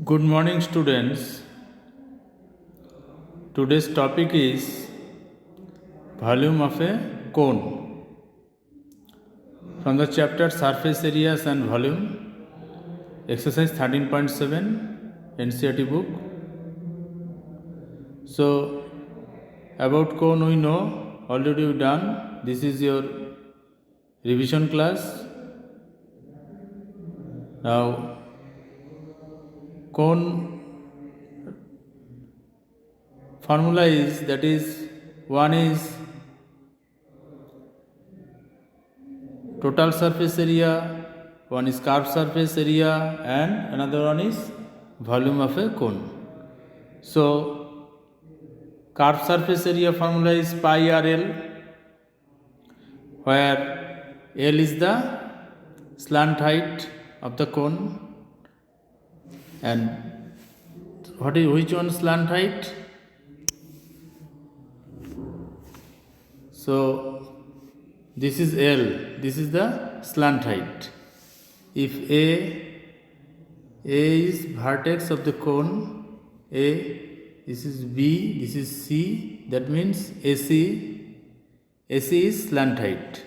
Good morning, students. Today's topic is volume of a cone. From the chapter Surface Areas and Volume, exercise 13.7, NCERT book. So, about cone we know, already we done. This is your revision class. Now, cone formula is, that is, one is total surface area, one is curved surface area, and another one is volume of a cone. So, curved surface area formula is pi RL, where L is the slant height of the cone, and which one slant height? So, this is L, this is the slant height. If A is vertex of the cone, this is B, this is C, that means AC is slant height.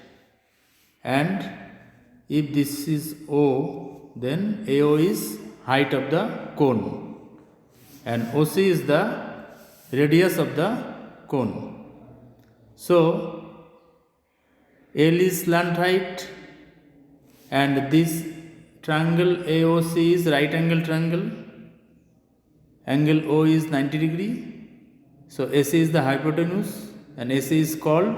And if this is O, then AO is height of the cone, and OC is the radius of the cone. So, L is slant height, and this triangle AOC is right angle triangle. Angle O is 90 degree. So, AC is the hypotenuse, and AC is called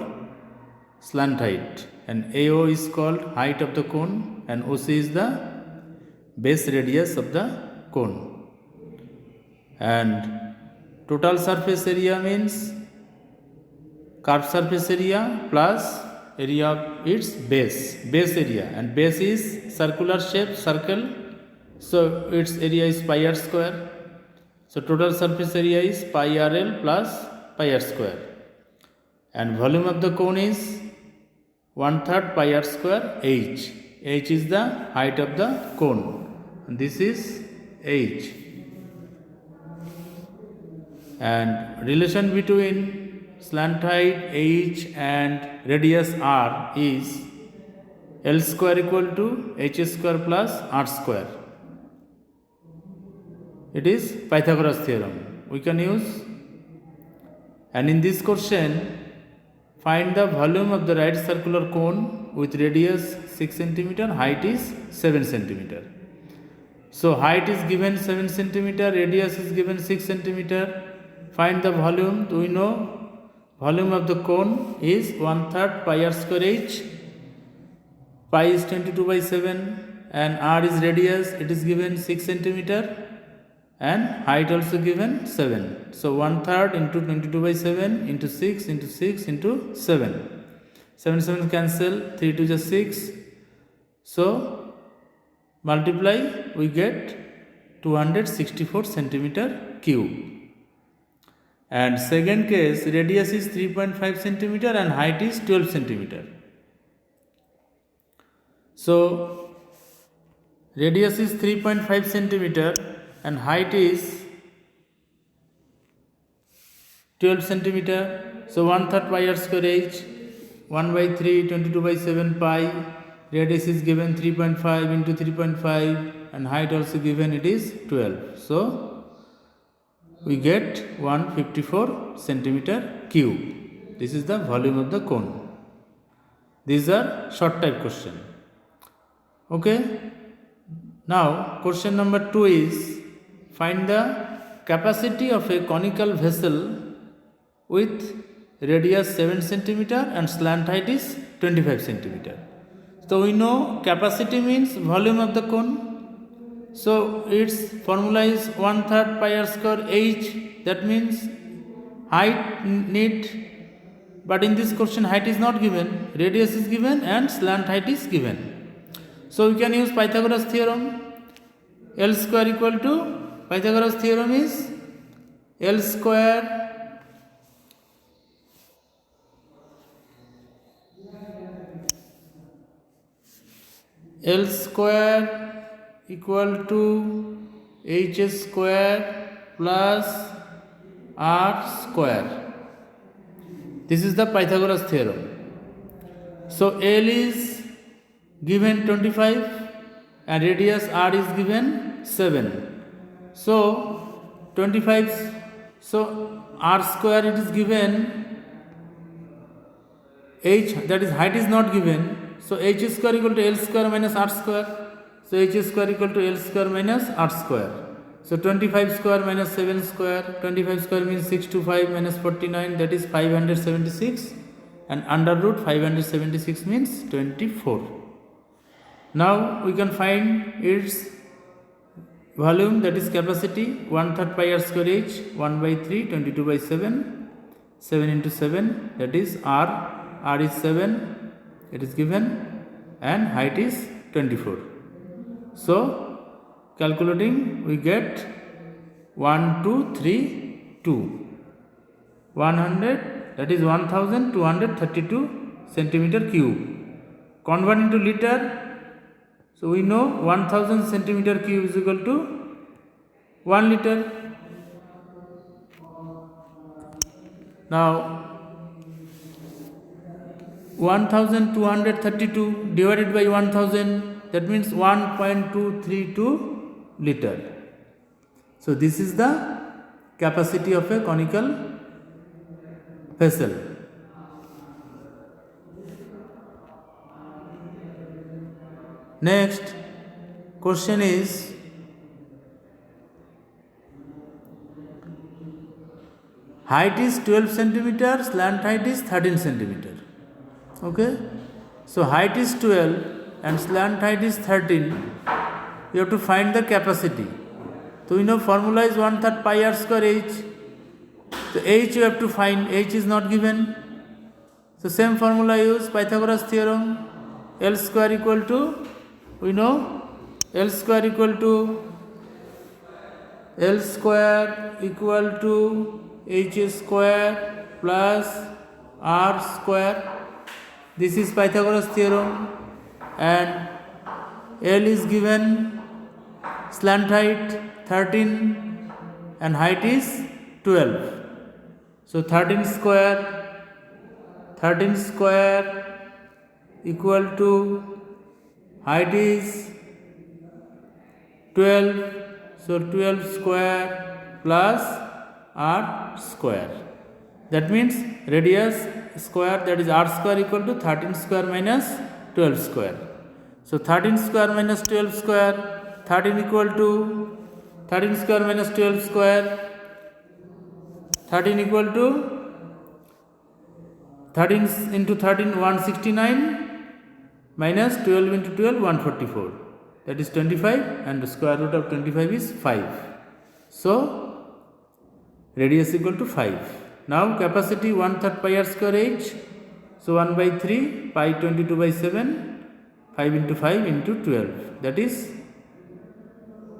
slant height, and AO is called height of the cone, and OC is the base radius of the cone. And total surface area means curved surface area plus area of its base area, and base is circular shape, circle, so its area is pi r square. So total surface area is pi RL plus pi r square, and volume of the cone is 1/3 pi r square h. H is the height of the cone, and this is h. And relation between slant height h and radius r is L square equal to h square plus r square. It is Pythagoras theorem we can use. And in this question, find the volume of the right circular cone with radius 6 cm, height is 7 cm. So height is given 7 cm, radius is given 6 cm. Find the volume. We know volume of the cone is 1/3 pi r square h. Pi is 22/7, and r is radius, it is given 6 cm, and height also given 7. So 1/3 into 22/7 into 6 into 6 into 7. 7 cancel, 3 to just 6. So multiply, we get 264 centimeter cube. And second case, radius is 3.5 centimeter and height is 12 centimeter. So radius is 3.5 centimeter and height is 12 centimeter. So 1/3 pi r square h, 1/3, 22/7 pi. Radius is given 3.5 into 3.5, and height also given, it is 12. So we get 154 centimeter cube. This is the volume of the cone. These are short type question. Okay. Now question number 2 is, find the capacity of a conical vessel with radius 7 centimeter and slant height is 25 centimeter. So we know capacity means volume of the cone. So its formula is 1/3 pi r square h. That means height need, but in this question height is not given, radius is given and slant height is given. So we can use Pythagoras theorem. L square equal to, Pythagoras theorem is L square equal to h square plus r square. This is the Pythagoras theorem. So L is given 25 and radius r is given 7. So 25, so r square it is given, h, that is height is not given, so h square equal to L square minus r square. So h square equal to L square minus r square. So 25 square minus 7 square, 25 square means 6 to 5 minus 49, that is 576, and under root 576 means 24. Now we can find its volume, that is capacity, 1/3 pi r square h, 1/3, 22 by 7, 7 into 7, that is r is 7, it is given, and height is 24. So calculating we get 1232, 100, that is 1232 centimeter cube. Convert into liter. So we know 1000 centimeter cube is equal to 1 liter. Now 1232 divided by 1000, that means 1.232 liter. So this is the capacity of a conical vessel. Next question is, height is 12 centimeter, slant height is 13 centimeter. Okay, so height is 12 and slant height is 13. You have to find the capacity. So we know formula is 1/3 pi r square h. So h you have to find, h is not given. So same formula use, Pythagoras theorem, L square equal to, we know L square equal to h square plus r square. This is Pythagoras theorem, and L is given, slant height 13 and height is 12. So 13 square equal to, height is 12, so 12 square plus r square. That means radius square, that is r square equal to 13 square minus 12 square. So 13 square minus 12 square, 13 equal to 13 square minus 12 square, 13 equal to 13 into 13 169 minus 12 into 12 144, that is 25, and the square root of 25 is 5. So radius equal to 5. Now capacity 1/3 pi r square h, so 1/3 pi 22 by 7, 5 into 5 into 12, that is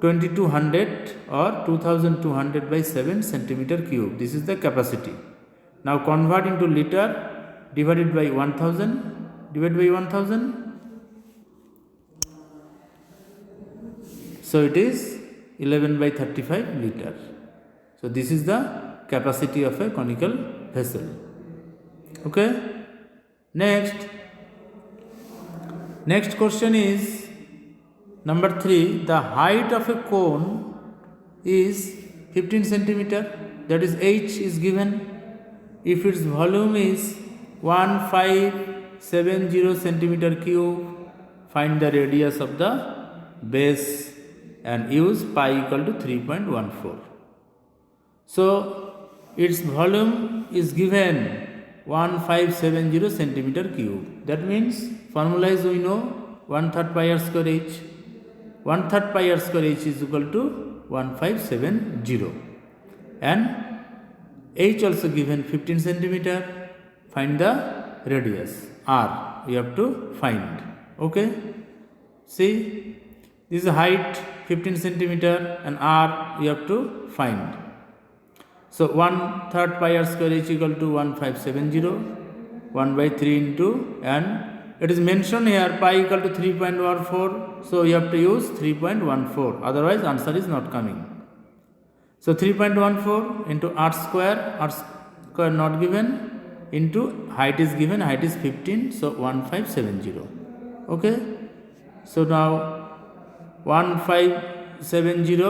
2200 or 2200 by 7 centimeter cube. This is the capacity. Now convert into liter, divided by 1000, divided by 1000. So it is 11/35 liter. So this is the capacity of a conical vessel. Okay. Next question is number 3. The height of a cone is 15 centimeter. That is h is given. If its volume is 1570 centimeter cube, find the radius of the base and use pi equal to 3.14. So its volume is given 1570 centimeter cube. That means formula is, we know, 1/3 pi r square h. 1/3 pi r square h is equal to 1570, and h also given 15 centimeter. Find the radius r, you have to find. Okay, see, this is height 15 centimeter and r you have to find. So 1/3 pi r square h equal to 1570, 1/3 into, and it is mentioned here pi equal to 3.14, so you have to use 3.14, otherwise answer is not coming. So 3.14 into r square not given, into height is given, height is 15, so 1570. Okay, so now 1570,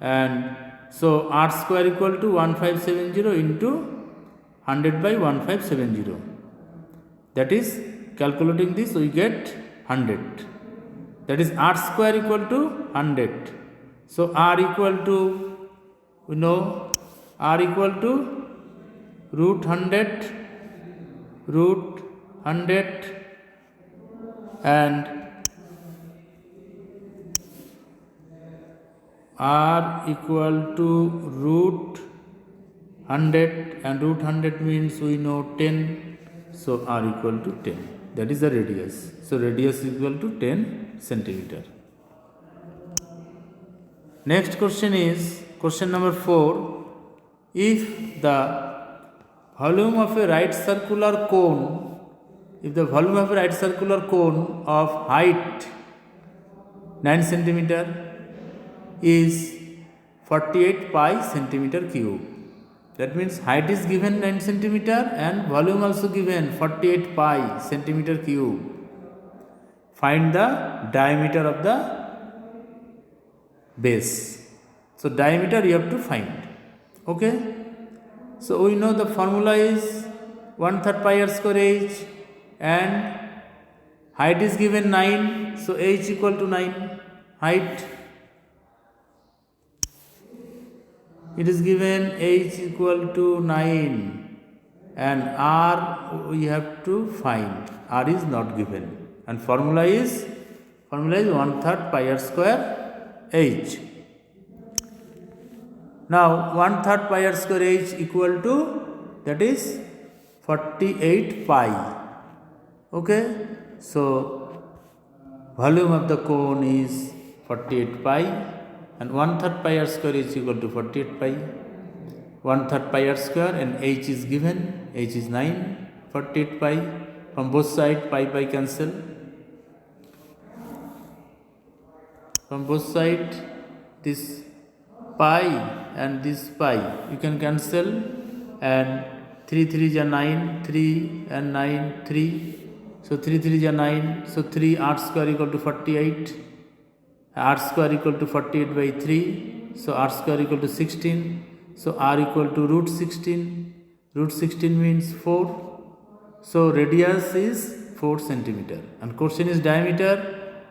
and so r square equal to 1570 into 100 by 1570. That is, calculating this we get 100. That is r square equal to 100. So r equal to, we know r equal to root 100, and r equal to root 100, and root 100 means we know 10, so r equal to 10. That is the radius. So radius is equal to 10 centimeter. Next question is question number 4. If the volume of a right circular cone, of height 9 centimeter is 48 pi centimeter cube. That means height is given 9 centimeter and volume also given 48 pi centimeter cube. Find the diameter of the base. So diameter you have to find. Okay. So we know the formula is 1/3 pi r square h, and height is given 9. So h equal to 9 height. It is given h equal to 9, and r we have to find. R is not given, and formula is 1/3 pi r square h. Now 1/3 pi r square h equal to, that is 48 pi. Okay, so volume of the cone is 48 pi, and 1/3 pi r square is equal to 48 pi. 1/3 pi r square, and h is given, h is 9, 48 pi. From both sides pi cancel. From both sides this pi and this pi you can cancel, and 3 3s are 9, 3 and 9 3, so 3 3s are 9, so 3 r square equal to 48, r square equal to 48 by 3, so r square equal to 16, so r equal to root 16 means 4, so radius is 4 centimeter, and question is diameter,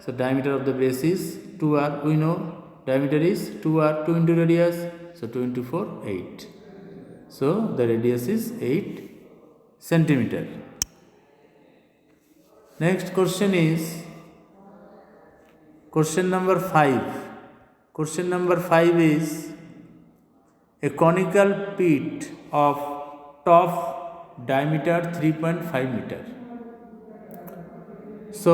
so diameter of the base is 2r. We know diameter is 2r, 2 into radius, so 2 into 4, 8. So the radius is 8 centimeter. Next question is question number 5. Question number 5 is a conical pit of top diameter 3.5 meter. So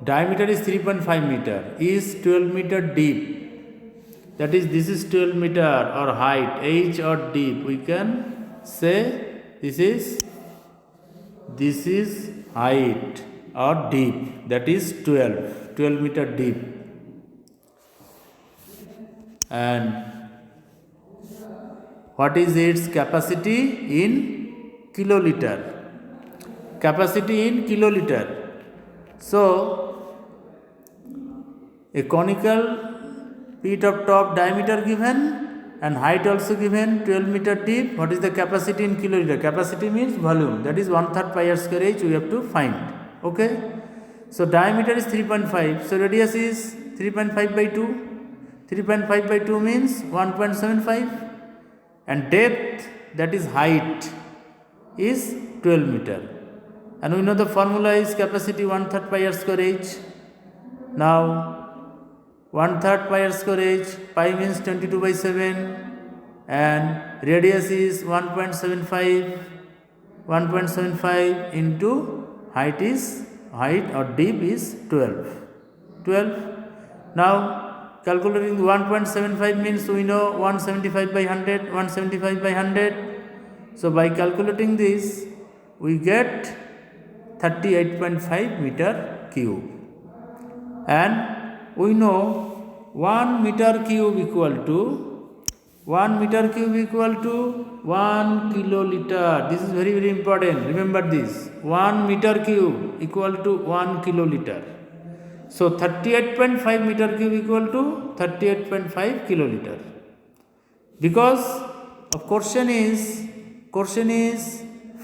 diameter is 3.5 meter, is 12 meter deep. That is, this is 12 meter or height, h or deep. We can say this is height or deep. That is 12 meter deep. And what is its capacity in kiloliter? Capacity in kiloliter. So a conical pit of top diameter given and height also given, 12 meter deep. What is the capacity in kiloliter? Capacity means volume. That is 1/3 pi r square h we have to find. Okay. So diameter is 3.5. So radius is 3.5 by 2. 3.5 by 2 means 1.75. And depth, that is height, is 12 meter. And we know the formula is capacity 1/3 pi r square h. Now 1/3 pi r square h, pi means 22 by 7, and radius is 1.75 into height or deep is 12. Now calculating 1.75 means we know 175 by 100. So by calculating this we get 38.5 meter cube. And we know 1 meter cube equal to 1 kiloliter. This is very, very important. Remember this. 1 meter cube equal to 1 kiloliter. So 38.5 meter cube equal to 38.5 kiloliter. Because of question is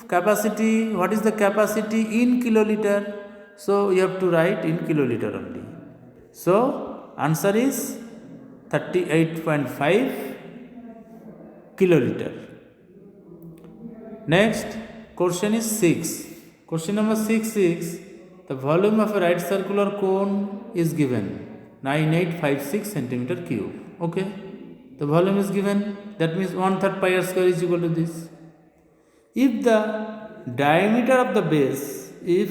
capacity. What is the capacity in kiloliter? So you have to write in kiloliter only. So answer is 38.5 kiloliter. Next question is 6. Question number 6 is the volume of a right circular cone is given 9856 centimeter cube. Okay, the volume is given, that means 1/3 pi r square is equal to this. If the diameter of the base is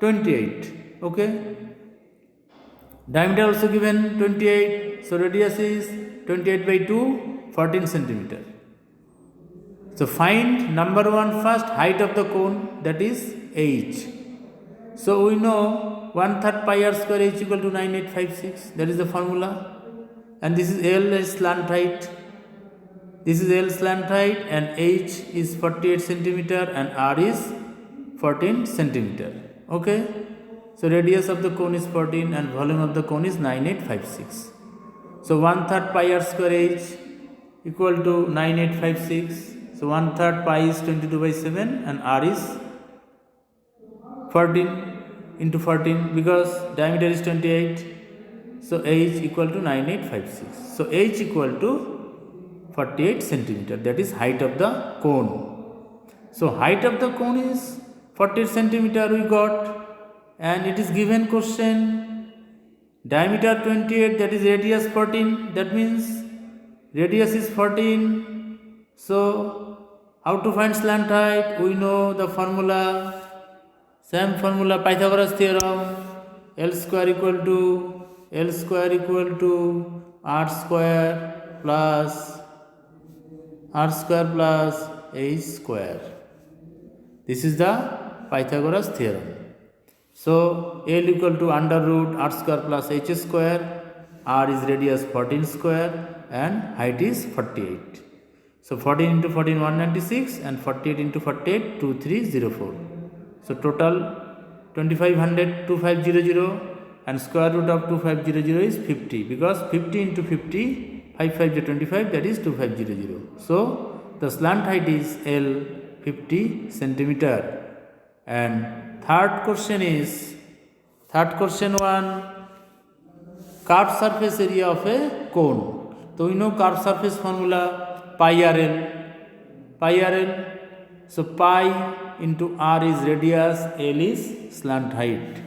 28, okay, diameter also given 28, so radius is 28 by 2, 14 centimeter. So find number 1 first, height of the cone, that is h. So we know 1/3 pi r square is equal to 9856, that is the formula. And this is L is slant height. This is L slant height, and h is 48 centimeter and r is 14 centimeter. Okay. So radius of the cone is 14 and volume of the cone is 9856. So 1/3 pi r square h equal to 9856. So 1/3 pi is 22 by 7 and r is 14 into 14 because diameter is 28. So h equal to 9856. So h equal to 48 centimeter. That is height of the cone. So height of the cone is 48 centimeter we got, and it is given question diameter 28, that is radius 14. That means radius is 14. So how to find slant height? We know the formula. Same formula, Pythagoras theorem. L square equal to r square plus h square. This is the Pythagoras theorem. So L equal to under root r square plus h square. R is radius 14 square and height is 48. So 14 into 14 196 and 48 into 48 2304. So total 2500 2500, and square root of 2500 is 50, because 50 into 50 5 5 25, that is 2500. So the slant height is L 50 centimeter. And third question 1, curved surface area of a cone. So we know curved surface formula pi RL. So pi into r is radius, L is slant height.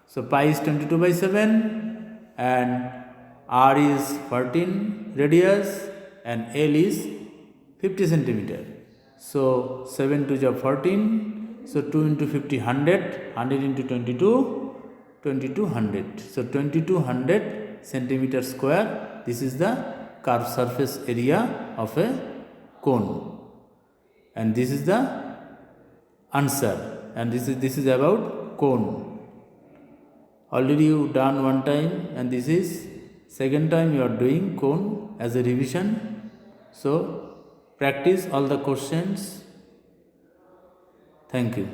So pi is 22 by 7 and r is 14 radius and L is 50 centimeter. So 7 to the 14. So 2 into 50 100, 100 into 22 2200. So 2200 centimeter square. This is the curved surface area of a cone, and this is the answer. And this is about cone. Already you done one time, and this is second time you are doing cone as a revision. So practice all the questions. Thank you.